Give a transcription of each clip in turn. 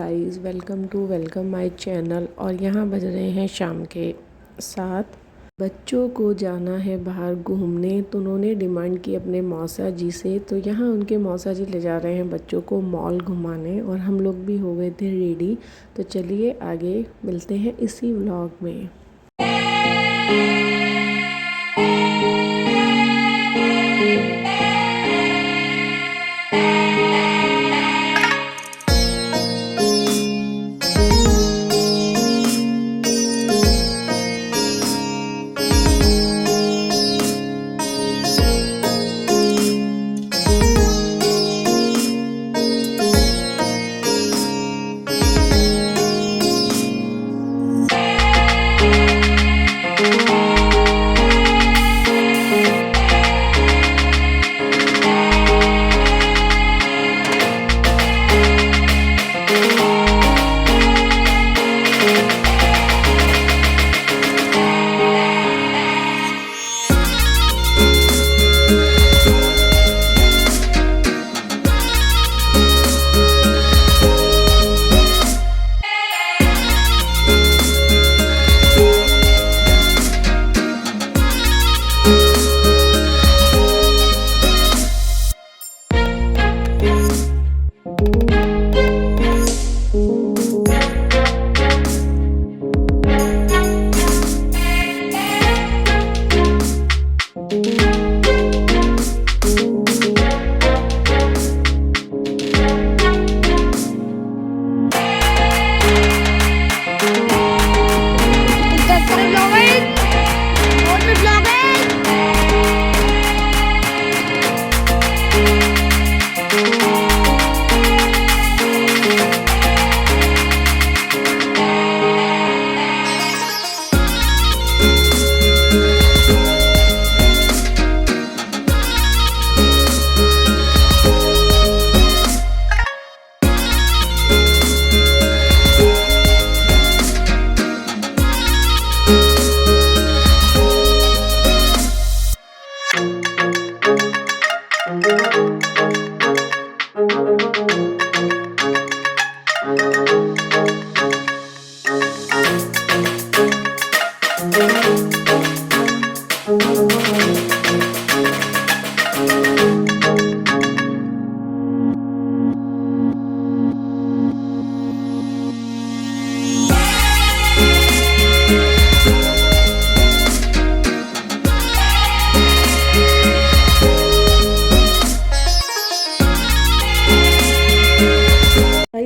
Guys, welcome my channel. और यहाँ बज रहे हैं शाम के 7। बच्चों को जाना है बाहर घूमने, तो उन्होंने डिमांड की अपने मौसा जी से। तो यहाँ उनके मौसा जी ले जा रहे हैं बच्चों को मॉल घुमाने और हम लोग भी हो गए थे रेडी। तो चलिए आगे मिलते हैं इसी व्लॉग में।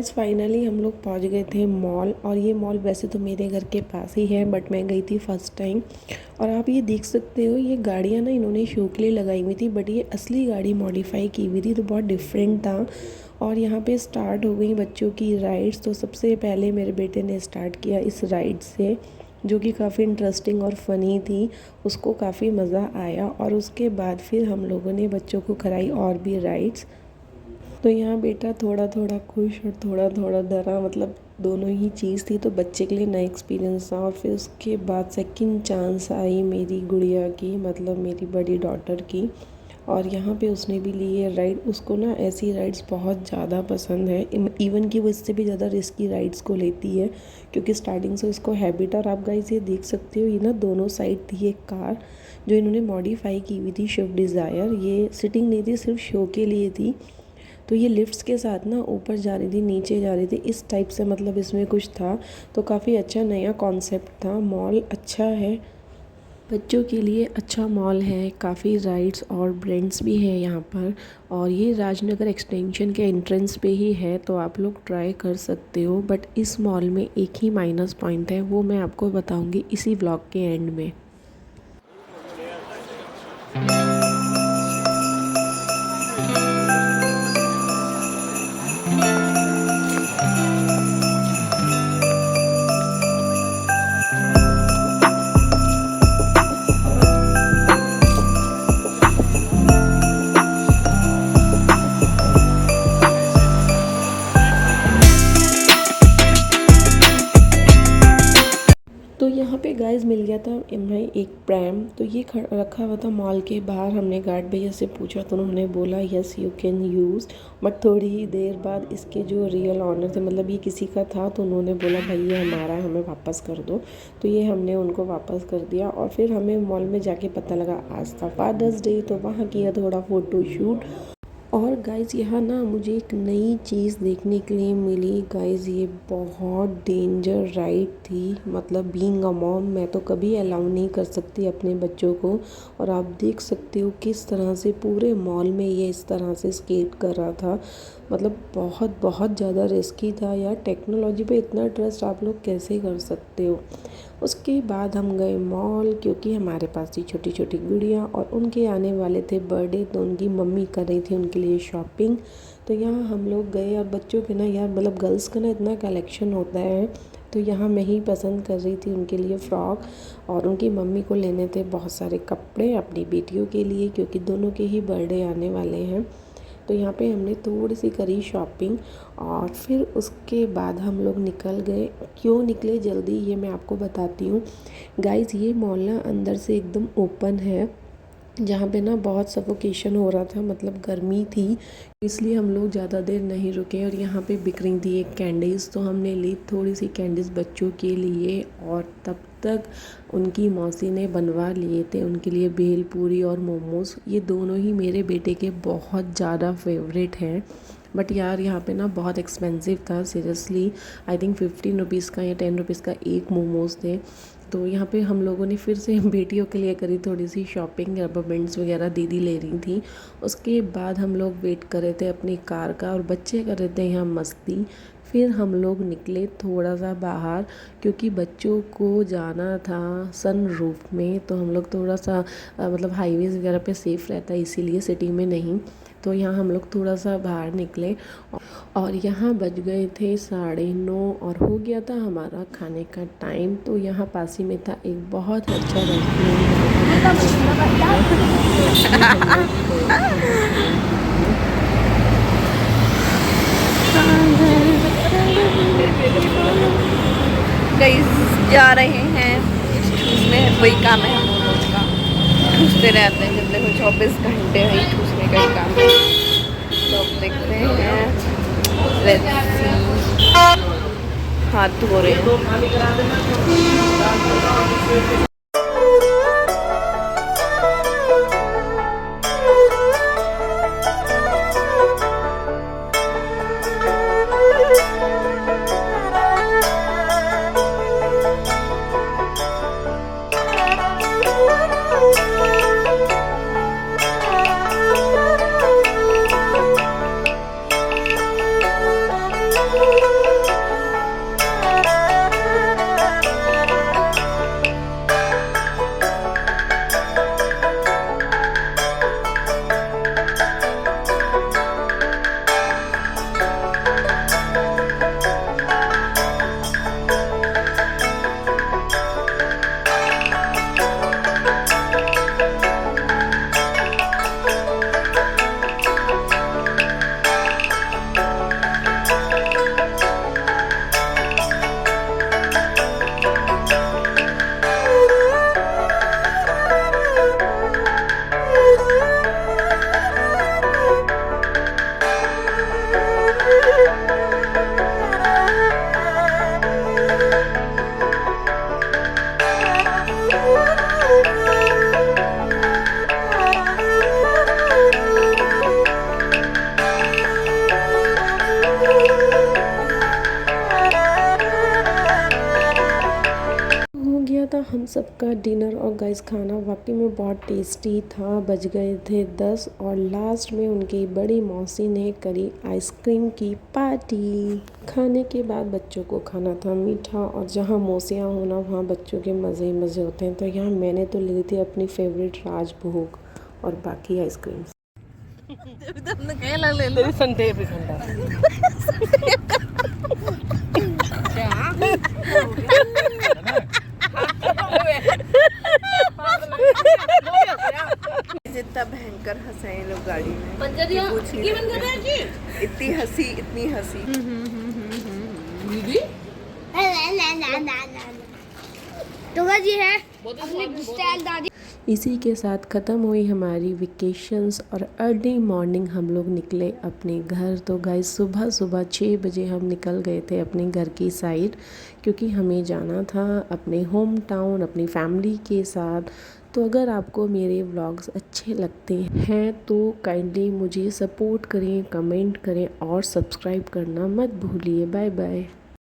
फाइनली हम लोग पहुंच गए थे मॉल। और ये मॉल वैसे तो मेरे घर के पास ही है, बट मैं गई थी फर्स्ट टाइम। और आप ये देख सकते हो, ये गाड़ियाँ ना इन्होंने शो के लिए लगाई हुई थी, बट ये असली गाड़ी मॉडिफाई की हुई थी, तो बहुत डिफरेंट था। और यहाँ पे स्टार्ट हो गई बच्चों की राइड्स। तो सबसे पहले मेरे बेटे ने स्टार्ट किया इस राइड से, जो कि काफ़ी इंटरेस्टिंग और फ़नी थी। उसको काफ़ी मज़ा आया। और उसके बाद फिर हम लोगों ने बच्चों को कराई और भी राइड्स। तो यहाँ बेटा थोड़ा थोड़ा खुश और थोड़ा थोड़ा डरा, मतलब दोनों ही चीज़ थी। तो बच्चे के लिए नया एक्सपीरियंस था। और फिर उसके बाद सेकंड चांस आई मेरी गुड़िया की, मतलब मेरी बड़ी डॉटर की। और यहाँ पे उसने भी ली है राइड। उसको ना ऐसी राइड्स बहुत ज़्यादा पसंद है, इवन कि वो इससे भी ज़्यादा रिस्की राइड्स को लेती है, क्योंकि स्टार्टिंग से उसको हैबिट। और आप गाइस ये देख सकते हो, ये ना दोनों साइड थी एक कार जो इन्होंने मॉडिफाई की हुई थी, स्विफ्ट डिज़ायर। ये सिटिंग नहीं थी, सिर्फ शो के लिए थी। तो ये लिफ्ट्स के साथ ना ऊपर जा रही थी, नीचे जा रही थी, इस टाइप से, मतलब इसमें कुछ था। तो काफ़ी अच्छा नया कॉन्सेप्ट था। मॉल अच्छा है, बच्चों के लिए अच्छा मॉल है। काफ़ी राइड्स और ब्रांड्स भी है यहाँ पर। और ये राजनगर एक्सटेंशन के एंट्रेंस पे ही है, तो आप लोग ट्राई कर सकते हो। बट इस मॉल में एक ही माइनस पॉइंट है, वो मैं आपको बताऊँगी इसी व्लॉग के एंड में। तो यहाँ पे गाइस मिल गया लिया था मैं एक प्रैम, तो ये रखा हुआ था मॉल के बाहर। हमने गार्ड भैया से पूछा तो उन्होंने बोला yes you can use, but थोड़ी ही देर बाद इसके जो रियल ऑनर थे, मतलब ये किसी का था, तो उन्होंने बोला भाई ये हमारा है, हमें वापस कर दो। तो ये हमने उनको वापस कर दिया। और फिर हमें मॉल में जाके पता लगा आज था फादर्स डे, तो वहाँ किया थोड़ा फ़ोटो शूट। और गाइज़ यहाँ ना मुझे एक नई चीज़ देखने के लिए मिली। गाइज़ ये बहुत डेंजर राइड थी, मतलब बीइंग अ मॉम मैं तो कभी अलाउ नहीं कर सकती अपने बच्चों को। और आप देख सकते हो किस तरह से पूरे मॉल में ये इस तरह से स्केट कर रहा था, मतलब बहुत बहुत ज़्यादा रिस्की था यार। टेक्नोलॉजी पे इतना ट्रस्ट आप लोग कैसे कर सकते हो। उसके बाद हम गए मॉल, क्योंकि हमारे पास थी छोटी छोटी गुड़ियाँ और उनके आने वाले थे बर्थडे, तो उनकी मम्मी कर रही थी उनके लिए शॉपिंग। तो यहाँ हम लोग गए और बच्चों के ना यार, मतलब गर्ल्स का ना इतना कलेक्शन होता है, तो यहाँ मैं ही पसंद कर रही थी उनके लिए फ़्रॉक। और उनकी मम्मी को लेने थे बहुत सारे कपड़े अपनी बेटियों के लिए, क्योंकि दोनों के ही बर्थडे आने वाले हैं। तो यहाँ पे हमने थोड़ी सी करी शॉपिंग और फिर उसके बाद हम लोग निकल गए। क्यों निकले जल्दी ये मैं आपको बताती हूँ। गाइज़ ये मॉल ना अंदर से एकदम ओपन है, जहाँ पे ना बहुत सफोकेशन हो रहा था, मतलब गर्मी थी, इसलिए हम लोग ज़्यादा देर नहीं रुके। और यहाँ पे बिक रही थी एक कैंडीज़, तो हमने ली थोड़ी सी कैंडीज़ बच्चों के लिए। और तब तक उनकी मौसी ने बनवा लिए थे उनके लिए भेल पूरी और मोमोज़। ये दोनों ही मेरे बेटे के बहुत ज़्यादा फेवरेट हैं। बट यार यहाँ पे ना बहुत एक्सपेंसिव था, सीरियसली आई थिंक 15 रुपीज़ का या 10 रुपीज़ का एक मोमोज़ थे। तो यहाँ पे हम लोगों ने फिर से बेटियों के लिए करी थोड़ी सी शॉपिंग, रबर बैंड्स वगैरह दीदी ले रही थी। उसके बाद हम लोग वेट कर रहे थे अपनी कार का और बच्चे कर रहे थे यहाँ मस्ती। फिर हम लोग निकले थोड़ा सा बाहर, क्योंकि बच्चों को जाना था सन रूफ में, तो हम लोग थोड़ा सा मतलब हाईवेज़ वगैरह पे सेफ़ रहता है, इसीलिए सिटी में नहीं। तो यहाँ हम लोग थोड़ा सा बाहर निकले और यहाँ बज गए थे 9:30 और हो गया था हमारा खाने का टाइम। तो यहाँ पास ही में था एक बहुत अच्छा गाइस जा रहे हैं ठूसने, वही काम है हम लोगों का, ठूसते रहते हैं। जब देखो 24 घंटे वही ठूसने का ही काम है। तो अब देखते हैं, हाथ धो रहे हैं। था हम सबका डिनर। और गाइस खाना वाकई में बहुत टेस्टी था। बज गए थे 10 और लास्ट में उनकी बड़ी मौसी ने करी आइसक्रीम की पार्टी। खाने के बाद बच्चों को खाना था मीठा, और जहाँ मौसियाँ होना वहाँ बच्चों के मज़े ही मज़े होते हैं। तो यहाँ मैंने तो ली थी अपनी फेवरेट राजभोग और बाकी आइसक्रीम। जितना भयंकर हंसे ये लोग गाड़ी में, इतनी हंसी इतनी हंसी। तो जी है इसी के साथ ख़त्म हुई हमारी वेकेशंस और अर्ली मॉर्निंग हम लोग निकले अपने घर। तो गाइस सुबह सुबह 6 बजे हम निकल गए थे अपने घर की साइड, क्योंकि हमें जाना था अपने होम टाउन अपनी फैमिली के साथ। तो अगर आपको मेरे व्लॉग्स अच्छे लगते हैं तो काइंडली मुझे सपोर्ट करें, कमेंट करें और सब्सक्राइब करना मत भूलिए। Bye bye.